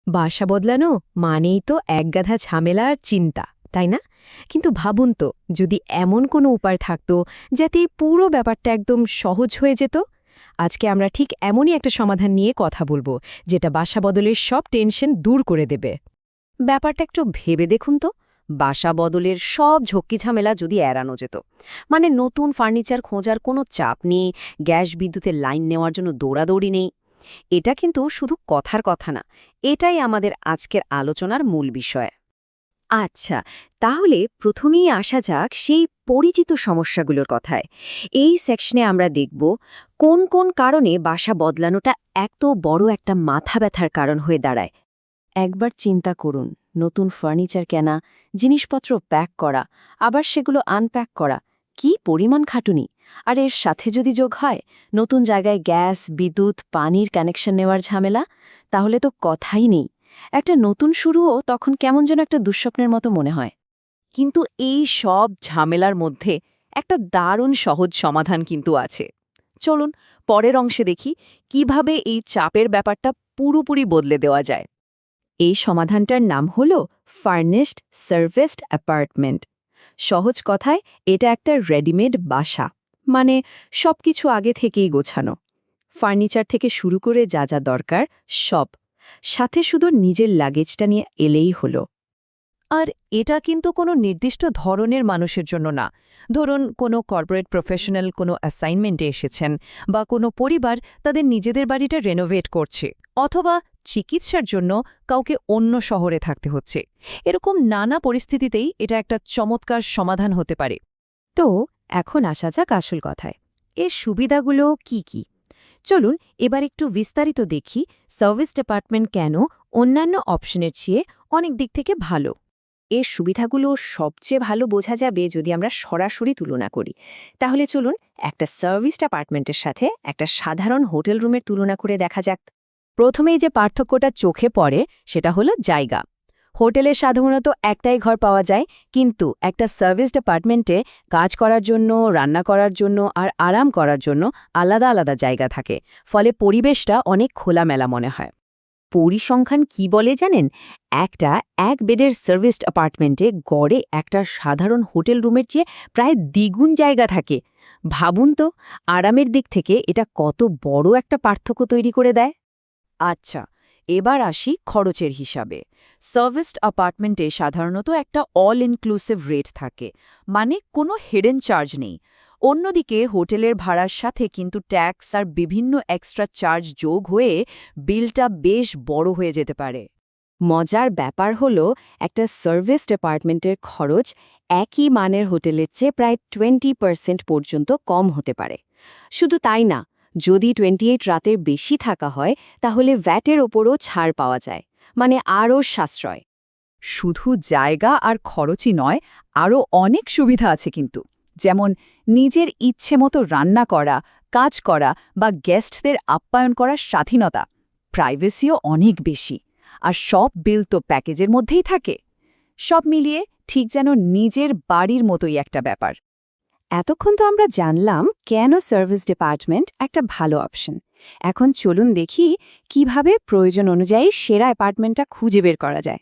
বাসা বদলানো মানেই তো একগাদা ঝামেলা আর চিন্তা, তাই না? কিন্তু ভাবুন তো, যদি এমন কোনো উপায় থাকতো যাতে এই পুরো ব্যাপারটা একদম সহজ হয়ে যেত। আজকে আমরা ঠিক এমনই একটা সমাধান নিয়ে কথা বলবো, যেটা বাসা বদলের সব টেনশন দূর করে দেবে। ব্যাপারটা একটু ভেবে দেখুন তো। বাসা বদলের সব ঝক্কি ঝামেলা যদি এড়ানো যেত, মানে নতুন ফার্নিচার খোঁজার কোনো চাপ নেই, গ্যাস বিদ্যুতের লাইন নেওয়ার জন্য দৌড়াদৌড়ি নেই। এটা কিন্তু শুধু কথার কথা না, এটাই আমাদের আজকের আলোচনার মূল বিষয়। আচ্ছা, তাহলে প্রথমেই আসা যাক সেই পরিচিত সমস্যাগুলোর কথায়। এই সেকশনে আমরা দেখব কোন কোন কারণে বাসা বদলানোটা এত বড় একটা মাথা ব্যথার কারণ হয়ে দাঁড়ায়। একবার চিন্তা করুন, নতুন ফার্নিচার কেনা, জিনিসপত্র প্যাক করা, আবার সেগুলো আনপ্যাক করা, কি পরিমাণ খাটুনি! আর এর সাথে যদি যোগ হয় নতুন জায়গায় গ্যাস, বিদ্যুৎ, পানির কানেকশন নেওয়ার ঝামেলা, তাহলে তো কথাই নেই। একটা নতুন শুরুও তখন কেমন যেন একটা দুঃস্বপ্নের মতো মনে হয়। কিন্তু এই সব ঝামেলার মধ্যে একটা দারুণ সহজ সমাধান কিন্তু আছে। চলুন পরের অংশে দেখি কিভাবে এই চাপের ব্যাপারটা পুরোপুরি বদলে দেওয়া যায়। এই সমাধানটার নাম হল ফার্নিশড সার্ভিসড অ্যাপার্টমেন্ট। সহজ কথায় এটা একটা রেডিমেড বাসা, মানে সবকিছু আগে থেকেই গোছানো। ফার্নিচার থেকে শুরু করে যা যা দরকার সব, সাথে শুধু নিজের লাগেজটা নিয়ে এলেই হলো। আর এটা কিন্তু কোনো নির্দিষ্ট ধরনের মানুষের জন্য না। ধরুন কোনো কর্পোরেট প্রফেশনাল কোনো অ্যাসাইনমেন্টে এসেছেন, বা কোনো পরিবার তাদের নিজেদের বাড়িটা রেনোভেট করছে, অথবা চিকিৎসার জন্য কাউকে অন্য শহরে থাকতে হচ্ছে। এরকম নানা পরিস্থিতিতেই এটা একটা চমৎকার সমাধান হতে পারে। তো এখন আসা যাক আসল কথায়, এর সুবিধাগুলো কি কি। চলুন এবার একটু বিস্তারিত দেখি সার্ভিস ডিপার্টমেন্ট কেন অন্যান্য অপশনের চেয়ে অনেক দিক থেকে ভালো। এর সুবিধাগুলো সবচেয়ে ভালো বোঝা যাবে যদি আমরা সরাসরি তুলনা করি। তাহলে চলুন একটা সার্ভিস ডিপার্টমেন্টের সাথে একটা সাধারণ হোটেল রুমের তুলনা করে দেখা যাক। প্রথমেই যে পার্থক্যটা চোখে পড়ে সেটা হলো জায়গা। হোটেলে সাধারণত একটাই ঘর পাওয়া যায়, কিন্তু একটা সার্ভিস ডিপার্টমেন্টে কাজ করার জন্য, রান্না করার জন্য আর আরাম করার জন্য আলাদা আলাদা জায়গা থাকে। ফলে পরিবেশটা অনেক খোলামেলা মনে হয়। পরিসংখ্যান কি বলে জানেন? একটা এক বেডের সার্ভিসড অ্যাপার্টমেন্টে গড়ে একটা সাধারণ হোটেল রুমের চেয়ে প্রায় দ্বিগুণ জায়গা থাকে। ভাবুন তো, আরামের দিক থেকে এটা কত বড় একটা পার্থক্য তৈরি করে দেয়। আচ্ছা, এবার আসি খরচের হিসাবে। সার্ভিসড অ্যাপার্টমেন্টে সাধারণত একটা অল ইনক্লুসিভ রেট থাকে, মানে কোনো হিডেন চার্জ নেই। অন্যদিকে হোটেলের ভাড়ার সাথে কিন্তু ট্যাক্স আর বিভিন্ন এক্সট্রা চার্জ যোগ হয়ে বিলটা বেশ বড় হয়ে যেতে পারে। মজার ব্যাপার হলো, একটা সার্ভিস ডিপার্টমেন্টের খরচ একই মানের হোটেলের চেয়ে প্রায় 20% পর্যন্ত কম হতে পারে। শুধু তাই না, যদি 28 রাতের বেশি থাকা হয় তাহলে ভ্যাটের ওপরও ছাড় পাওয়া যায়, মানে আরও সাশ্রয়। শুধু জায়গা আর খরচই নয়, আরও অনেক সুবিধা আছে কিন্তু। যেমন নিজের ইচ্ছে মতো রান্না করা, কাজ করা বা গেস্টদের আপ্যায়ন করার স্বাধীনতা। প্রাইভেসিও অনেক বেশি। আর সব বিল তো প্যাকেজের মধ্যেই থাকে। সব মিলিয়ে ঠিক যেন নিজের বাড়ির মতোই একটা ব্যাপার। এতক্ষণ তো আমরা জানলাম কেন সার্ভিস ডিপার্টমেন্ট একটা ভালো অপশন। এখন চলুন দেখি কিভাবে প্রয়োজন অনুযায়ী সেরা অ্যাপার্টমেন্টটা খুঁজে বের করা যায়।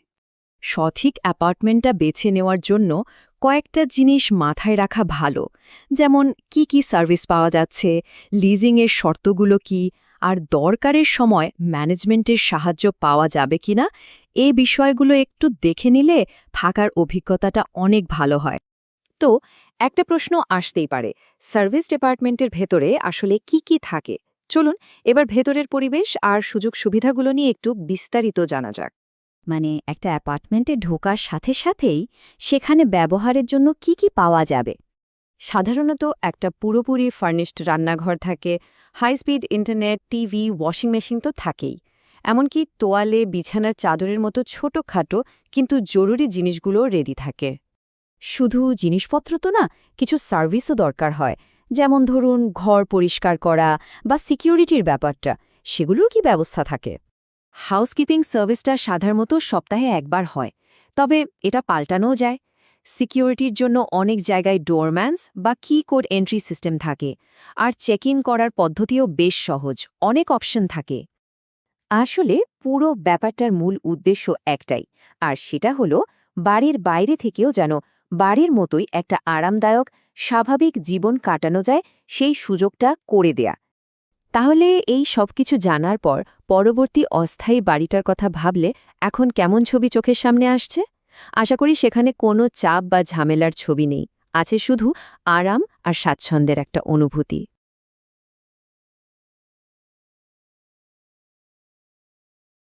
সঠিক অ্যাপার্টমেন্টটা বেছে নেওয়ার জন্য কয়েকটা জিনিস মাথায় রাখা ভালো, যেমন কি কি সার্ভিস পাওয়া যাচ্ছে, লিজিংয়ের শর্তগুলো কি, আর দরকারের সময় ম্যানেজমেন্টের সাহায্য পাওয়া যাবে কিনা। এই বিষয়গুলো একটু দেখে নিলে থাকার অভিজ্ঞতাটা অনেক ভালো হয়। তো একটা প্রশ্ন আসতেই পারে, সার্ভিস ডিপার্টমেন্টের ভেতরে আসলে কি কি থাকে। চলুন এবার ভেতরের পরিবেশ আর সুযোগ সুবিধাগুলো নিয়ে একটু বিস্তারিত জানা যাক। মানে একটা অ্যাপার্টমেন্টে ঢোকার সাথে সাথেই সেখানে ব্যবহারের জন্য কি কি পাওয়া যাবে। সাধারণত একটা পুরোপুরি ফার্নিশড রান্নাঘর থাকে, high speed internet, TV, washing machine তো থাকেই। এমনকি তোয়ালে, বিছানার চাদরের মতো ছোটখাটো কিন্তু জরুরি জিনিসগুলোও রেডি থাকে। শুধু জিনিসপত্র তো না, কিছু সার্ভিসও দরকার হয়, যেমন ধরুন ঘর পরিষ্কার করা বা সিকিউরিটির ব্যাপারটা, সেগুলোর কি ব্যবস্থা থাকে। হাউসকিপিং সার্ভিসটা সাধারণত সপ্তাহে একবার হয়, তবে এটা পাল্টানোও যায়। সিকিউরিটির জন্য অনেক জায়গায় ডোরম্যানস বা কি কোড এন্ট্রি সিস্টেম থাকে, আর চেক ইন করার পদ্ধতিও বেশ সহজ, অনেক অপশন থাকে। আসলে পুরো ব্যাপারটার মূল উদ্দেশ্য একটাই, আর সেটা হলো বাড়ির বাইরে থেকেও যেন বাড়ির মতোই একটা আরামদায়ক স্বাভাবিক জীবন কাটানো যায় সেই সুযোগটা করে দেয়া। তাহলে এই সবকিছু জানার পর পরবর্তী অস্থায়ী বাড়িটার কথা ভাবলে এখন কেমন ছবি চোখের সামনে আসছে? আশা করি সেখানে কোনো চাপ বা ঝামেলার ছবি নেই, আছে শুধু আরাম আর স্বাচ্ছন্দ্যের একটা অনুভূতি।